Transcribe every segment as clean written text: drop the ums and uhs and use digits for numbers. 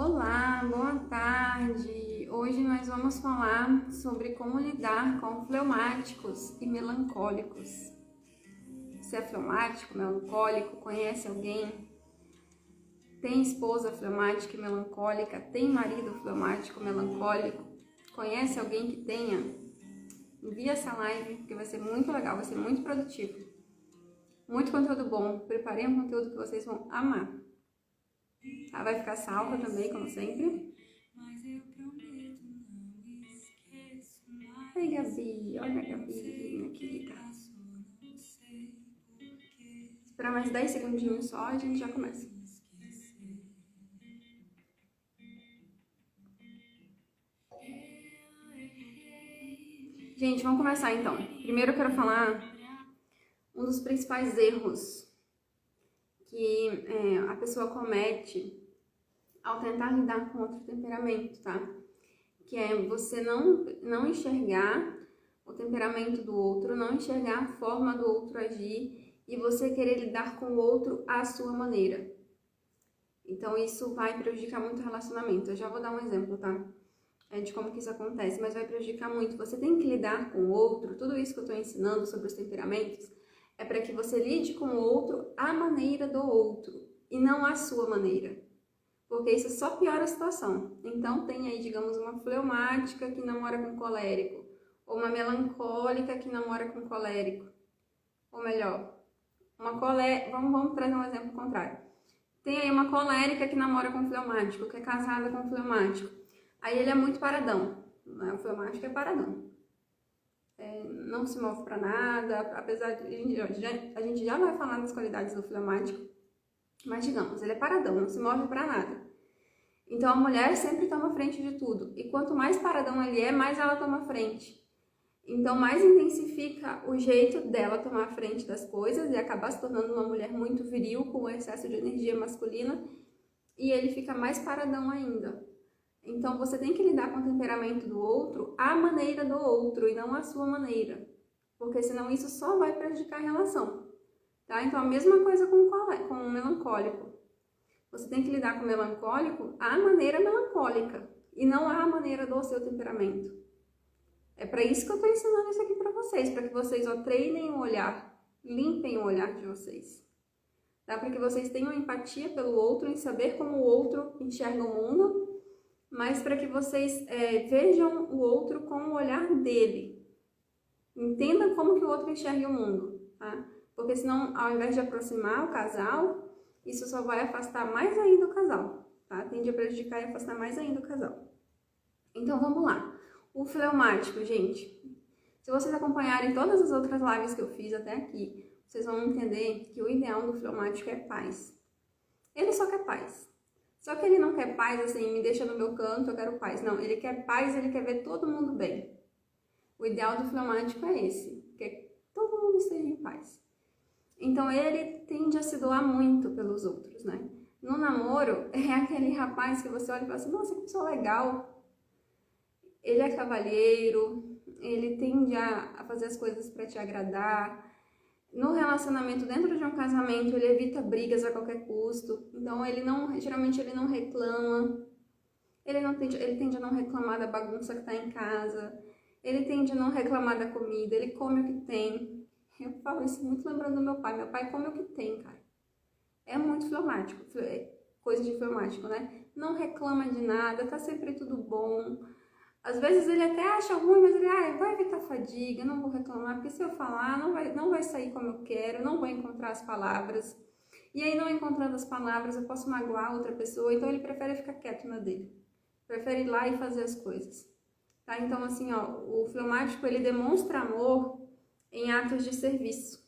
Olá, boa tarde! Hoje nós vamos falar sobre como lidar com fleumáticos e melancólicos. Você é fleumático, melancólico, conhece alguém? Tem esposa fleumática e melancólica? Tem marido fleumático, melancólico? Conhece alguém que tenha? Envia essa live, porque vai ser muito legal, vai ser muito produtivo. Muito conteúdo bom. Preparei um conteúdo que vocês vão amar. Ela vai ficar salva também, como sempre. Oi, Gabi. Olha a Gabi, minha querida. Esperar mais 10 segundinhos só, a gente já começa. Gente, vamos começar então. Primeiro eu quero falar um dos principais erros que a pessoa comete ao tentar lidar com outro temperamento, tá? Que é você não enxergar o temperamento do outro, não enxergar a forma do outro agir e você querer lidar com o outro à sua maneira. Então isso vai prejudicar muito o relacionamento. Eu já vou dar um exemplo, tá? De como que isso acontece, mas vai prejudicar muito. Você tem que lidar com o outro, tudo isso que eu tô ensinando sobre os temperamentos é para que você lide com o outro à maneira do outro e não à sua maneira. Porque isso só piora a situação. Então tem aí, digamos, uma fleumática que namora com colérico, ou uma melancólica que namora com colérico. Ou melhor, vamos trazer um exemplo contrário. Tem aí uma colérica que namora com fleumático, que é casada com fleumático. Aí ele é muito paradão, né? O fleumático é paradão. Não se move pra nada, apesar de a gente já vai falar das qualidades do fleumático, mas digamos, ele é paradão, não se move pra nada. Então a mulher sempre toma frente de tudo, e quanto mais paradão ele é, mais ela toma frente. Então mais intensifica o jeito dela tomar frente das coisas e acabar se tornando uma mulher muito viril, com excesso de energia masculina, e ele fica mais paradão ainda. Então você tem que lidar com o temperamento do outro à maneira do outro e não à sua maneira, porque senão isso só vai prejudicar a relação, tá? Então a mesma coisa com o melancólico. Você tem que lidar com o melancólico à maneira melancólica e não à maneira do seu temperamento. É para isso que eu estou ensinando isso aqui para vocês, para que vocês treinem o olhar, limpem o olhar de vocês. Tá? Para que vocês tenham empatia pelo outro, em saber como o outro enxerga o mundo, mas para que vocês vejam o outro com o olhar dele. Entendam como que o outro enxerga o mundo, tá? Porque senão, ao invés de aproximar o casal, isso só vai afastar mais ainda o casal, tá? Tende a prejudicar e afastar mais ainda o casal. Então, vamos lá. O fleumático, gente, se vocês acompanharem todas as outras lives que eu fiz até aqui, vocês vão entender que o ideal do fleumático é paz. Ele só quer paz. Só que ele não quer paz assim, me deixa no meu canto, eu quero paz. Não, ele quer paz, ele quer ver todo mundo bem. O ideal do fleumático é esse, que todo mundo esteja em paz. Então ele tende a se doar muito pelos outros, né? No namoro, é aquele rapaz que você olha e fala assim, nossa, que pessoa legal. Ele é cavalheiro, ele tende a fazer as coisas para te agradar. No relacionamento, dentro de um casamento, ele evita brigas a qualquer custo. Então, geralmente ele não reclama. Ele tende a não reclamar da bagunça que tá em casa. Ele tende a não reclamar da comida. Ele come o que tem. Eu falo isso muito lembrando do meu pai. Meu pai come o que tem, cara. É muito fleumático. Coisa de fleumático, né? Não reclama de nada. Tá sempre tudo bom. Às vezes ele até acha ruim, mas ele vai evitar fadiga, não vou reclamar, porque se eu falar não vai sair como eu quero, não vou encontrar as palavras. E aí, não encontrando as palavras, eu posso magoar outra pessoa, então ele prefere ficar quieto na dele. Prefere ir lá e fazer as coisas. Tá? Então, assim, o fleumático, ele demonstra amor em atos de serviço,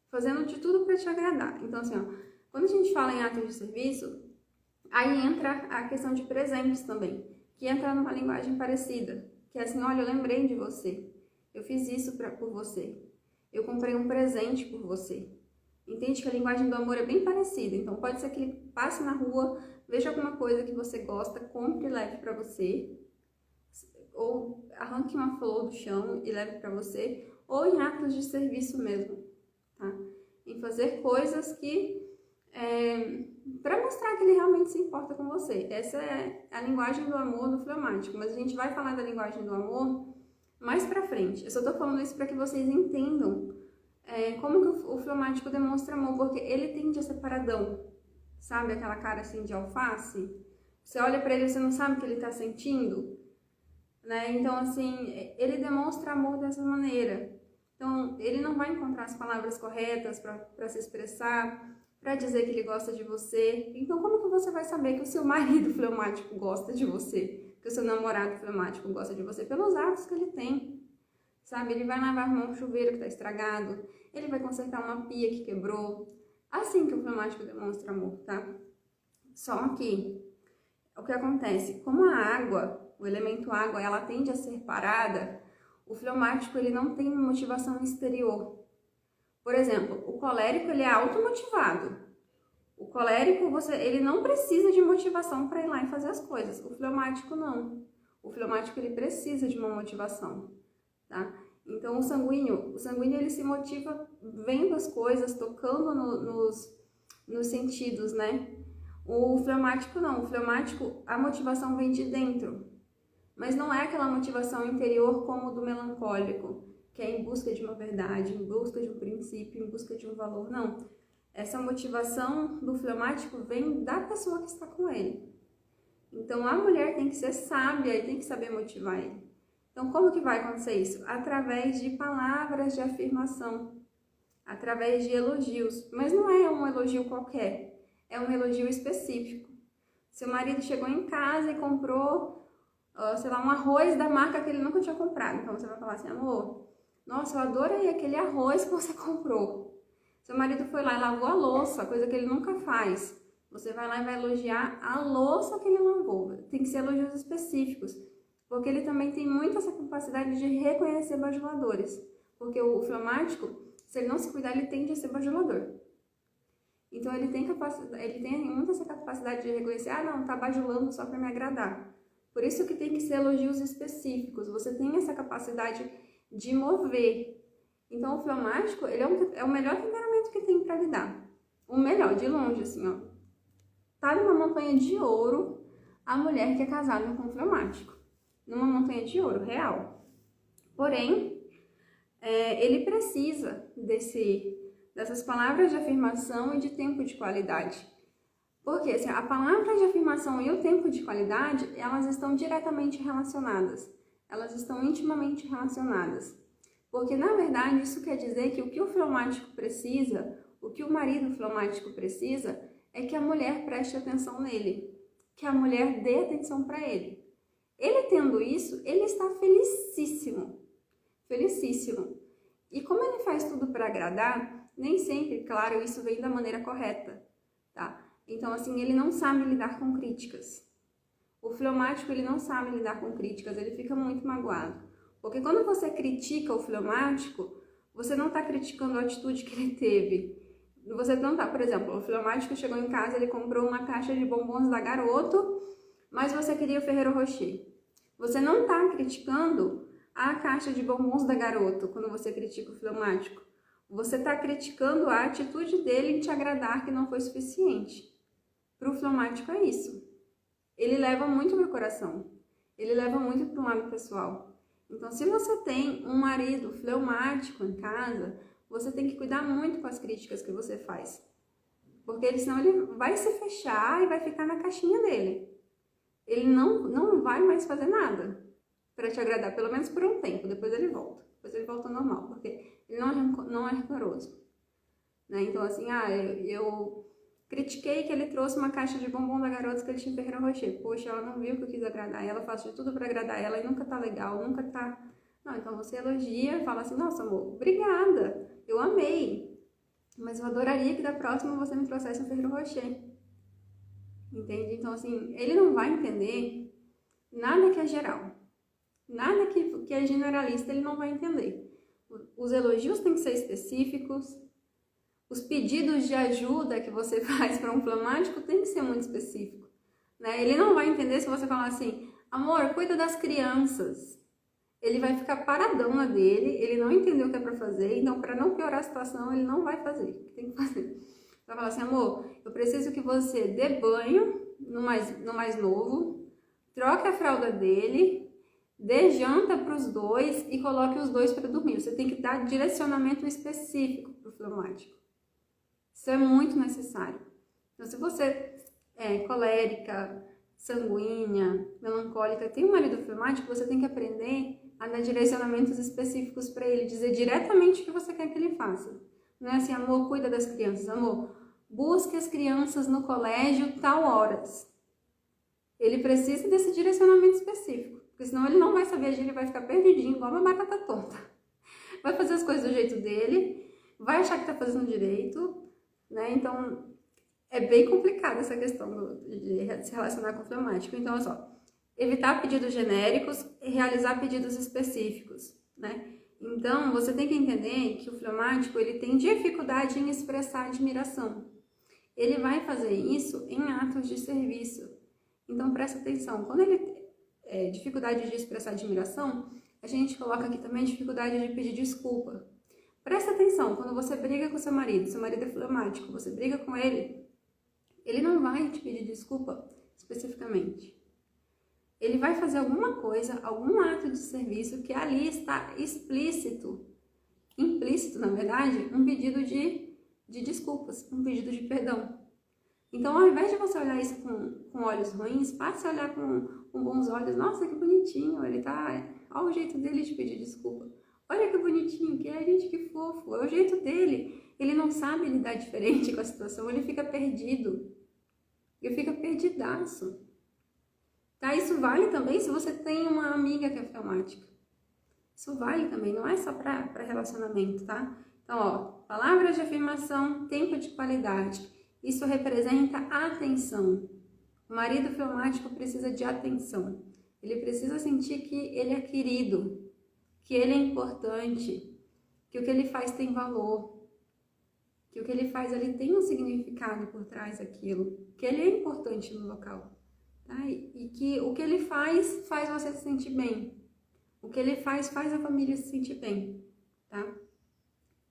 fazendo de tudo para te agradar. Então, assim, quando a gente fala em atos de serviço, aí entra a questão de presentes também, que entra numa linguagem parecida, que é assim, olha, eu lembrei de você, eu fiz isso por você, eu comprei um presente por você. Entende que a linguagem do amor é bem parecida, então pode ser que ele passe na rua, veja alguma coisa que você gosta, compre e leve para você, ou arranque uma flor do chão e leve para você, ou em atos de serviço mesmo, tá? Em fazer coisas que para mostrar que ele realmente se importa com você. Essa é a linguagem do amor do fleumático, mas a gente vai falar da linguagem do amor mais pra frente. Eu só tô falando isso para que vocês entendam como que o fleumático demonstra amor, porque ele tende a ser paradão, sabe aquela cara assim de alface? Você olha para ele e você não sabe o que ele tá sentindo, né? Então, assim, ele demonstra amor dessa maneira. Então, ele não vai encontrar as palavras corretas para se expressar, para dizer que ele gosta de você. Então, como que você vai saber que o seu marido fleumático gosta de você? Que o seu namorado fleumático gosta de você? Pelos atos que ele tem, sabe? Ele vai lavar um chuveiro que está estragado, ele vai consertar uma pia que quebrou. Assim que o fleumático demonstra amor, tá? Só que, o que acontece? Como a água, o elemento água, ela tende a ser parada, o fleumático ele não tem motivação exterior. Por exemplo, o colérico ele é automotivado. O colérico ele não precisa de motivação para ir lá e fazer as coisas. O fleumático não. O fleumático ele precisa de uma motivação, tá? Então o sanguíneo ele se motiva vendo as coisas, tocando nos sentidos, né? O fleumático não. O fleumático a motivação vem de dentro. Mas não é aquela motivação interior como o do melancólico, que é em busca de uma verdade, em busca de um princípio, em busca de um valor. Não. Essa motivação do fleumático vem da pessoa que está com ele. Então, a mulher tem que ser sábia e tem que saber motivar ele. Então, como que vai acontecer isso? Através de palavras de afirmação, através de elogios. Mas não é um elogio qualquer, é um elogio específico. Seu marido chegou em casa e comprou, sei lá, um arroz da marca que ele nunca tinha comprado. Então, você vai falar assim, amor, nossa, eu adorei aquele arroz que você comprou. Seu marido foi lá e lavou a louça, coisa que ele nunca faz. Você vai lá e vai elogiar a louça que ele lavou. Tem que ser elogios específicos, porque ele também tem muito essa capacidade de reconhecer bajuladores. Porque o fleumático, se ele não se cuidar, ele tende a ser bajulador. Então ele tem muito essa capacidade de reconhecer, não, tá bajulando só para me agradar. Por isso que tem que ser elogios específicos. Você tem essa capacidade de mover. Então o fleumático, ele é o melhor temperamento que tem para lidar. O melhor, de longe, assim, ó. Tá numa montanha de ouro a mulher que é casada com o fleumático. Numa montanha de ouro, real. Porém, ele precisa dessas palavras de afirmação e de tempo de qualidade. Porque assim, a palavra de afirmação e o tempo de qualidade, elas estão diretamente relacionadas. Elas estão intimamente relacionadas. Porque, na verdade, isso quer dizer que o que o fleumático precisa, o que o marido fleumático precisa, é que a mulher preste atenção nele. Que a mulher dê atenção para ele. Ele tendo isso, ele está felicíssimo. Felicíssimo. E como ele faz tudo para agradar, nem sempre, claro, isso vem da maneira correta, tá? Então, assim, ele não sabe lidar com críticas. O fleumático, ele não sabe lidar com críticas, ele fica muito magoado. Porque quando você critica o fleumático, você não está criticando a atitude que ele teve. Você não está, por exemplo, o fleumático chegou em casa, ele comprou uma caixa de bombons da Garoto, mas você queria o Ferrero Rocher. Você não está criticando a caixa de bombons da Garoto quando você critica o fleumático. Você está criticando a atitude dele em te agradar que não foi suficiente. Para o fleumático é isso. Ele leva muito para o coração. Ele leva muito para o lado pessoal. Então, se você tem um marido fleumático em casa, você tem que cuidar muito com as críticas que você faz. Porque senão ele vai se fechar e vai ficar na caixinha dele. Ele não vai mais fazer nada para te agradar, pelo menos por um tempo. Depois ele volta. Depois ele volta ao normal, porque ele não é rancoroso. Né? Então, assim, eu critiquei que ele trouxe uma caixa de bombom da Garoto que ele tinha Ferrero Rocher. Poxa, ela não viu que eu quis agradar ela, faço de tudo para agradar ela e nunca tá legal, nunca tá... Não, então você elogia, fala assim, nossa amor, obrigada, eu amei, mas eu adoraria que da próxima você me trouxesse um Ferrero Rocher. Entende? Então, assim, ele não vai entender nada que é geral. Nada que é generalista, ele não vai entender. Os elogios têm que ser específicos. Os pedidos de ajuda que você faz para um fleumático tem que ser muito específico. Né? Ele não vai entender se você falar assim, amor, cuida das crianças. Ele vai ficar paradão na dele, ele não entendeu o que é para fazer, então para não piorar a situação, ele não vai fazer o que tem que fazer. Vai falar assim, amor, eu preciso que você dê banho no mais novo, troque a fralda dele, dê janta para os dois e coloque os dois para dormir. Você tem que dar direcionamento específico para o fleumático. Isso é muito necessário. Então, se você é colérica, sanguínea, melancólica, tem um marido fleumático, você tem que aprender a dar direcionamentos específicos para ele, dizer diretamente o que você quer que ele faça. Não é assim, amor, cuida das crianças, amor, busque as crianças no colégio tal horas. Ele precisa desse direcionamento específico, porque senão ele não vai saber agir, ele vai ficar perdidinho, igual uma batata tonta. Vai fazer as coisas do jeito dele, vai achar que tá fazendo direito, né? Então, é bem complicada essa questão de se relacionar com o fleumático. Então, olha só, evitar pedidos genéricos e realizar pedidos específicos, né? Então, você tem que entender que o fleumático, ele tem dificuldade em expressar admiração. Ele vai fazer isso em atos de serviço. Então, presta atenção. Quando ele tem dificuldade de expressar admiração, a gente coloca aqui também dificuldade de pedir desculpa. Presta atenção, quando você briga com seu marido é fleumático, você briga com ele não vai te pedir desculpa especificamente. Ele vai fazer alguma coisa, algum ato de serviço que ali está explícito, implícito, na verdade, um pedido de desculpas, um pedido de perdão. Então, ao invés de você olhar isso com olhos ruins, passe a olhar com bons olhos. Nossa, que bonitinho, ele tá... Olha o jeito dele de pedir desculpa. Olha que bonitinho que é, gente, que fofo. É o jeito dele. Ele não sabe lidar diferente com a situação, ele fica perdido. Ele fica perdidaço. Tá? Isso vale também se você tem uma amiga que é fleumática. Isso vale também, não é só para relacionamento, tá? Então, ó, palavras de afirmação, tempo de qualidade. Isso representa atenção. O marido fleumático precisa de atenção. Ele precisa sentir que ele é querido, que ele é importante, que o que ele faz tem valor, que o que ele faz ali tem um significado por trás daquilo, que ele é importante no local. Tá? E que o que ele faz você se sentir bem. O que ele faz a família se sentir bem. Tá?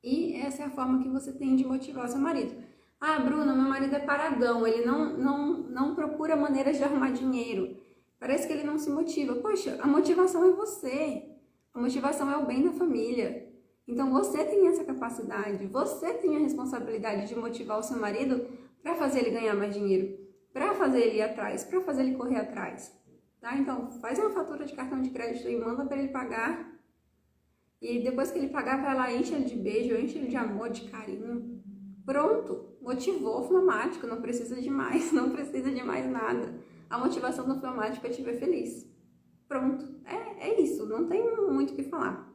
E essa é a forma que você tem de motivar o seu marido. Ah, Bruna, meu marido é paradão, ele não procura maneiras de arrumar dinheiro. Parece que ele não se motiva. Poxa, a motivação é você. A motivação é o bem da família. Então você tem essa capacidade, você tem a responsabilidade de motivar o seu marido para fazer ele ganhar mais dinheiro, para fazer ele ir atrás, para fazer ele correr atrás. Tá? Então faz uma fatura de cartão de crédito e manda para ele pagar. E depois que ele pagar, vai lá, enche ele de beijo, enche ele de amor, de carinho. Pronto, motivou o fleumático, não precisa de mais, não precisa de mais nada. A motivação do fleumático é te ver feliz. Pronto, é isso, não tem muito o que falar.